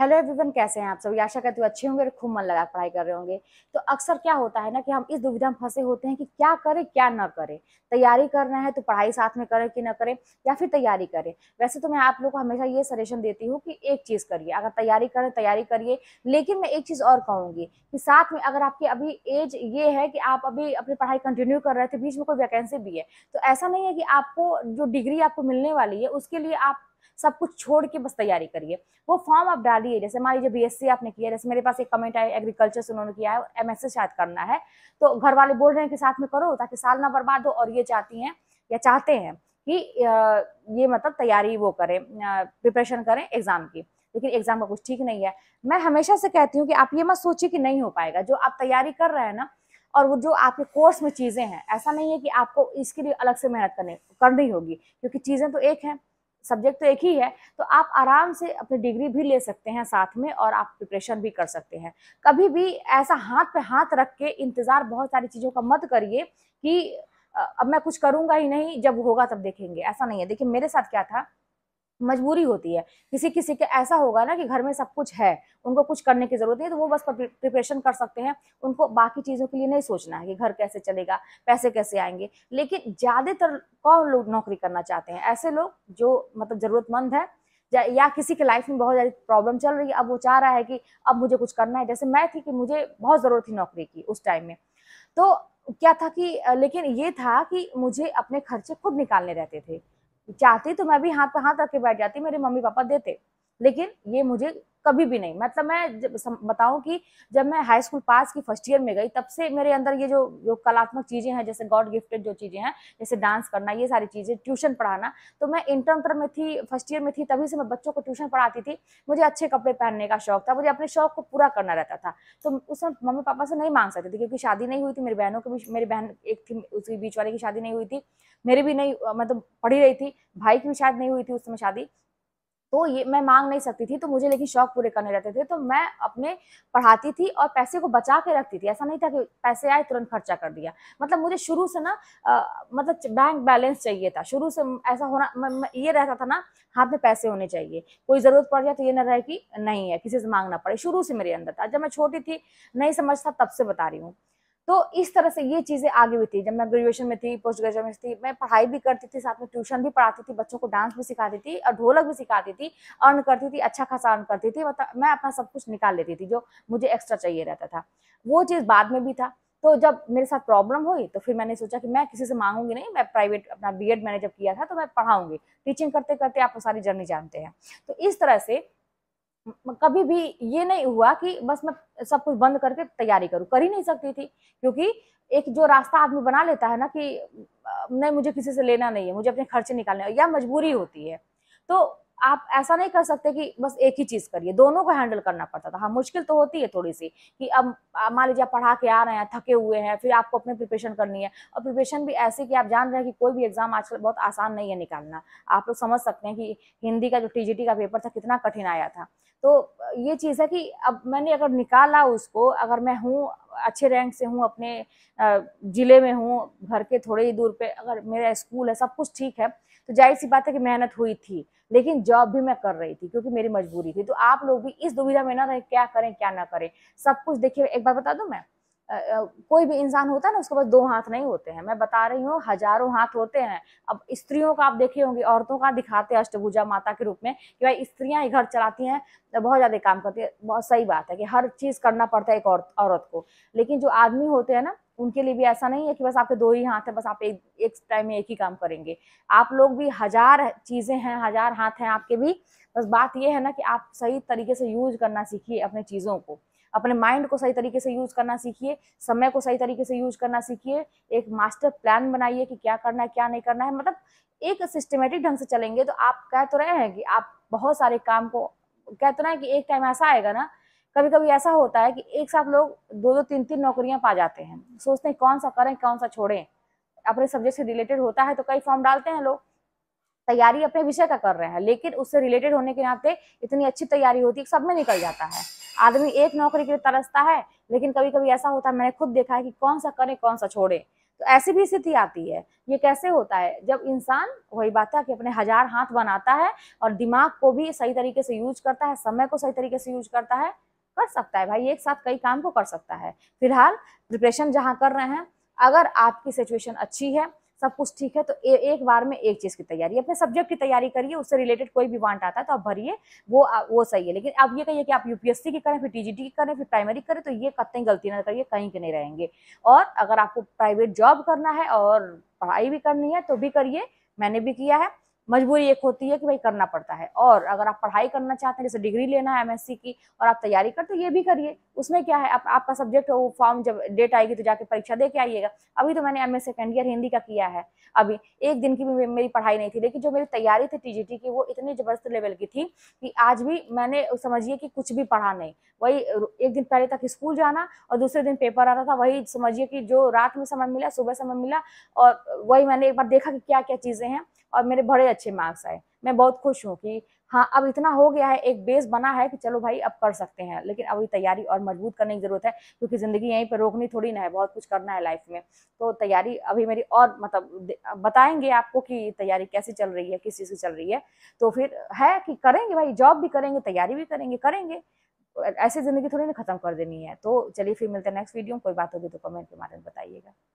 Hello everyone, कैसे हैं आप सभी। आशा करती हूँ अच्छे होंगे और खूब मन लगा पढ़ाई कर रहे होंगे। तो अक्सर क्या होता है ना कि हम इस दुविधा में फंसे होते हैं कि क्या करें क्या ना करें। तैयारी करना है तो पढ़ाई साथ में करें कि ना करें, या फिर तैयारी करें। वैसे तो मैं आप लोग को हमेशा ये सजेशन देती हूँ कि एक चीज करिए, अगर तैयारी करें तैयारी करिए। लेकिन मैं एक चीज और कहूंगी कि साथ में अगर आपकी अभी एज ये है कि आप अभी अपनी पढ़ाई कंटिन्यू कर रहे थे, बीच में कोई वैकेंसी भी है, तो ऐसा नहीं है कि आपको जो डिग्री आपको मिलने वाली है उसके लिए आप सब कुछ छोड़ के बस तैयारी करिए। वो फॉर्म आप डालिए। जैसे मान लीजिए बीएससी आपने किया, जैसे मेरे पास एक कमेंट आया एग्रीकल्चर से, उन्होंने किया है एमएससी शायद करना है, तो घर वाले बोल रहे हैं कि साथ में करो ताकि साल ना बर्बाद हो, और ये चाहती हैं या चाहते हैं कि ये मतलब तैयारी वो करें, प्रिपरेशन करें एग्जाम की। लेकिन एग्जाम का कुछ ठीक नहीं है। मैं हमेशा से कहती हूँ कि आप ये मत सोचिए कि नहीं हो पाएगा। जो आप तैयारी कर रहे हैं ना, और वो जो आपके कोर्स में चीजें हैं, ऐसा नहीं है कि आपको इसके लिए अलग से मेहनत करनी होगी, क्योंकि चीजें तो एक है, सब्जेक्ट तो एक ही है। तो आप आराम से अपनी डिग्री भी ले सकते हैं साथ में, और आप प्रिपरेशन भी कर सकते हैं। कभी भी ऐसा हाथ पे हाथ रख के इंतजार बहुत सारी चीजों का मत करिए कि अब मैं कुछ करूंगा ही नहीं, जब होगा तब देखेंगे। ऐसा नहीं है। देखिए मेरे साथ क्या था, मजबूरी होती है। किसी किसी के ऐसा होगा ना कि घर में सब कुछ है, उनको कुछ करने की जरूरत नहीं, तो वो बस प्रिपरेशन कर सकते हैं। उनको बाकी चीजों के लिए नहीं सोचना है कि घर कैसे चलेगा, पैसे कैसे आएंगे। लेकिन ज्यादातर कौन लोग नौकरी करना चाहते हैं? ऐसे लोग जो मतलब जरूरतमंद है, या किसी के लाइफ में बहुत ज्यादा प्रॉब्लम चल रही है, अब वो चाह रहा है कि अब मुझे कुछ करना है। जैसे मैं थी कि मुझे बहुत जरूरत थी नौकरी की उस टाइम में। तो क्या था कि लेकिन ये था कि मुझे अपने खर्चे खुद निकालने रहते थे। चाहती तो मैं भी हाथ पे हाथ रख के बैठ जाती, मेरे मम्मी पापा देते। लेकिन ये मुझे कभी भी नहीं, मतलब मैं जब बताऊं कि जब मैं हाई स्कूल पास की फर्स्ट ईयर में गई, तब से मेरे अंदर ये जो जो कलात्मक चीजें हैं, जैसे गॉड गिफ्टेड जो चीजें हैं, जैसे डांस करना, ये सारी चीजें, ट्यूशन पढ़ाना। तो मैं इंटर में थी, फर्स्ट ईयर में थी, तभी से मैं बच्चों को ट्यूशन पढ़ाती थी। मुझे अच्छे कपड़े पहनने का शौक था, मुझे अपने शौक को पूरा करना रहता था। तो उस समय मम्मी पापा से नहीं मांग सकती थी, क्योंकि शादी नहीं हुई थी मेरी बहनों की भी। मेरी बहन एक थी, उसी बीच वाले की शादी नहीं हुई थी, मेरी भी नहीं, मतलब पढ़ी रही थी। भाई की भी शायद नहीं हुई थी उस समय शादी। तो ये मैं मांग नहीं सकती थी, तो मुझे लेकिन शौक पूरे करने रहते थे। तो मैं अपने पढ़ाती थी और पैसे को बचा के रखती थी। ऐसा नहीं था कि पैसे आए तुरंत खर्चा कर दिया। मतलब मुझे शुरू से ना मतलब बैंक बैलेंस चाहिए था शुरू से। ऐसा होना ये रहता था ना, हाथ में पैसे होने चाहिए। कोई जरूरत पड़ जाए तो ये ना रहे कि नहीं है, किसी से मांगना पड़े। शुरू से मेरे अंदर था, जब मैं छोटी थी नहीं समझता, तब से बता रही हूँ। तो इस तरह से ये चीजें आगे भी थी। जब मैं ग्रेजुएशन में थी, पोस्ट ग्रेजुएशन में थी, मैं पढ़ाई भी करती थी, साथ में ट्यूशन भी पढ़ाती थी, बच्चों को डांस भी सिखाती थी और ढोलक भी सिखाती थी, अर्न करती थी, अच्छा खासा अर्न करती थी। मतलब मैं अपना सब कुछ निकाल लेती थी जो मुझे एक्स्ट्रा चाहिए रहता था। वो चीज बाद में भी था। तो जब मेरे साथ प्रॉब्लम हुई तो फिर मैंने सोचा कि मैं किसी से मांगूंगी नहीं। मैं प्राइवेट अपना बीएड मैंने जब किया था तो मैं पढ़ाऊंगी। टीचिंग करते करते आप सारी जर्नी जानते हैं। तो इस तरह से कभी भी ये नहीं हुआ कि बस मैं सब कुछ बंद करके तैयारी करूं। कर ही नहीं सकती थी, क्योंकि एक जो रास्ता आदमी बना लेता है ना कि नहीं मुझे किसी से लेना नहीं है, मुझे अपने खर्चे निकालने हैं, या मजबूरी होती है, तो आप ऐसा नहीं कर सकते कि बस एक ही चीज करिए। दोनों को हैंडल करना पड़ता था। हाँ, मुश्किल तो होती है थोड़ी सी कि अब मान लीजिए आप पढ़ा के आ रहे हैं, थके हुए हैं, फिर आपको अपने प्रिपरेशन करनी है, और प्रिपरेशन भी ऐसे कि आप जान रहे हैं कि कोई भी एग्जाम आजकल बहुत आसान नहीं है निकालना। आप लोग समझ सकते हैं कि हिंदी का जो टीजीटी का पेपर था कितना कठिन आया था। तो ये चीज है कि अब मैंने अगर निकाला उसको, अगर मैं हूँ अच्छे रैंक से हूँ, अपने जिले में हूँ, घर के थोड़े ही दूर पे अगर मेरा स्कूल है, सब कुछ ठीक है, तो जाहिर सी बात है कि मेहनत हुई थी। लेकिन जॉब भी मैं कर रही थी क्योंकि मेरी मजबूरी थी। तो आप लोग भी इस दुविधा में ना रहे क्या करें क्या ना करें। सब कुछ देखिए, एक बार बता दूं मैं, कोई भी इंसान होता है ना, उसके पास दो हाथ नहीं होते हैं। मैं बता रही हूँ, हजारों हाथ होते हैं। अब स्त्रियों का आप देखे होंगे, औरतों का दिखाते हैं अष्टभुजा माता के रूप में कि भाई स्त्रियां ही घर चलाती हैं, तो बहुत ज्यादा काम करती है। बहुत सही बात है कि हर चीज करना पड़ता है एक औरत को। लेकिन जो आदमी होते हैं ना, उनके लिए भी ऐसा नहीं है कि बस आपके दो ही हाथ है, बस आप एक टाइम में एक ही काम करेंगे। आप लोग भी हजार चीजें हैं, हजार हाथ हैं आपके भी। बस बात यह है ना कि आप सही तरीके से यूज करना सीखिए अपने चीजों को। अपने माइंड को सही तरीके से यूज करना सीखिए, समय को सही तरीके से यूज करना सीखिए। एक मास्टर प्लान बनाइए कि क्या करना है क्या नहीं करना है। मतलब एक सिस्टमेटिक ढंग से चलेंगे तो आप कह तो रहे हैं कि आप बहुत सारे काम को, कह तो रहे हैं कि एक टाइम ऐसा आएगा ना, कभी कभी ऐसा होता है कि एक साथ लोग दो दो तीन तीन नौकरियां पा जाते हैं, सोचते हैं कौन सा करें कौन सा छोड़ें। अपने सब्जेक्ट से रिलेटेड होता है तो कई फॉर्म डालते हैं लोग, तैयारी अपने विषय का कर रहे हैं, लेकिन उससे रिलेटेड होने के नाते इतनी अच्छी तैयारी होती है कि सब में निकल जाता है। आदमी एक नौकरी के लिए तरसता है, लेकिन कभी कभी ऐसा होता है, मैंने खुद देखा है कि कौन सा करे कौन सा छोड़े। तो तो ऐसी भी स्थिति आती है। ये कैसे होता है? जब इंसान, वही बात है कि अपने 1000 हाथ बनाता है और दिमाग को भी सही तरीके से यूज करता है, समय को सही तरीके से यूज करता है, कर सकता है भाई, एक साथ कई काम को कर सकता है। फिलहाल प्रिपरेशन जहां कर रहे हैं, अगर आपकी सिचुएशन अच्छी है, सब कुछ ठीक है, तो एक बार में एक चीज की तैयारी, अपने सब्जेक्ट की तैयारी करिए, उससे रिलेटेड कोई भी वांट आता है तो आप भरिए, वो सही है। लेकिन आप ये कहिए कि आप यूपीएससी की करें, फिर टीजीटी की करें, फिर प्राइमरी करें, तो ये कतई गलती ना करिए, कहीं के नहीं रहेंगे। और अगर आपको प्राइवेट जॉब करना है और पढ़ाई भी करनी है तो भी करिए, मैंने भी किया है, मजबूरी एक होती है कि भाई करना पड़ता है। और अगर आप पढ़ाई करना चाहते हैं, जैसे डिग्री लेना है एमएससी की, और आप तैयारी करते, तो ये भी करिए, उसमें क्या है, आपका सब्जेक्ट है, वो फॉर्म जब डेट आएगी तो जाके परीक्षा दे के आइएगा। अभी तो मैंने एमए सेकेंड ईयर हिंदी का किया है, अभी एक दिन की भी मेरी पढ़ाई नहीं थी, लेकिन जो मेरी तैयारी थी टीजीटी की, वो इतनी जबरदस्त लेवल की थी कि आज भी मैंने समझिए कि कुछ भी पढ़ा नहीं, वही एक दिन पहले तक स्कूल जाना और दूसरे दिन पेपर आ रहा था, वही समझिए कि जो रात में समय मिला, सुबह समय मिला, और वही मैंने एक बार देखा कि क्या क्या चीजें हैं, और मेरे बड़े अच्छे मार्क्स आए। मैं बहुत खुश हूँ कि हाँ, अब इतना हो गया है, एक बेस बना है कि चलो भाई अब कर सकते हैं। लेकिन अभी तैयारी और मजबूत करने की जरूरत है, क्योंकि जिंदगी यहीं पर रोकनी थोड़ी ना है, बहुत कुछ करना है लाइफ में। तो तैयारी अभी मेरी, और मतलब बताएंगे आपको कि तैयारी कैसी चल रही है, किस चीज की चल रही है। तो फिर है कि करेंगे भाई, जॉब भी करेंगे, तैयारी भी करेंगे, करेंगे, ऐसी जिंदगी थोड़ी ना खत्म कर देनी है। तो चलिए फिर मिलते हैं नेक्स्ट वीडियो में, कोई बात होगी तो कमेंट के माध्यम में बताइएगा।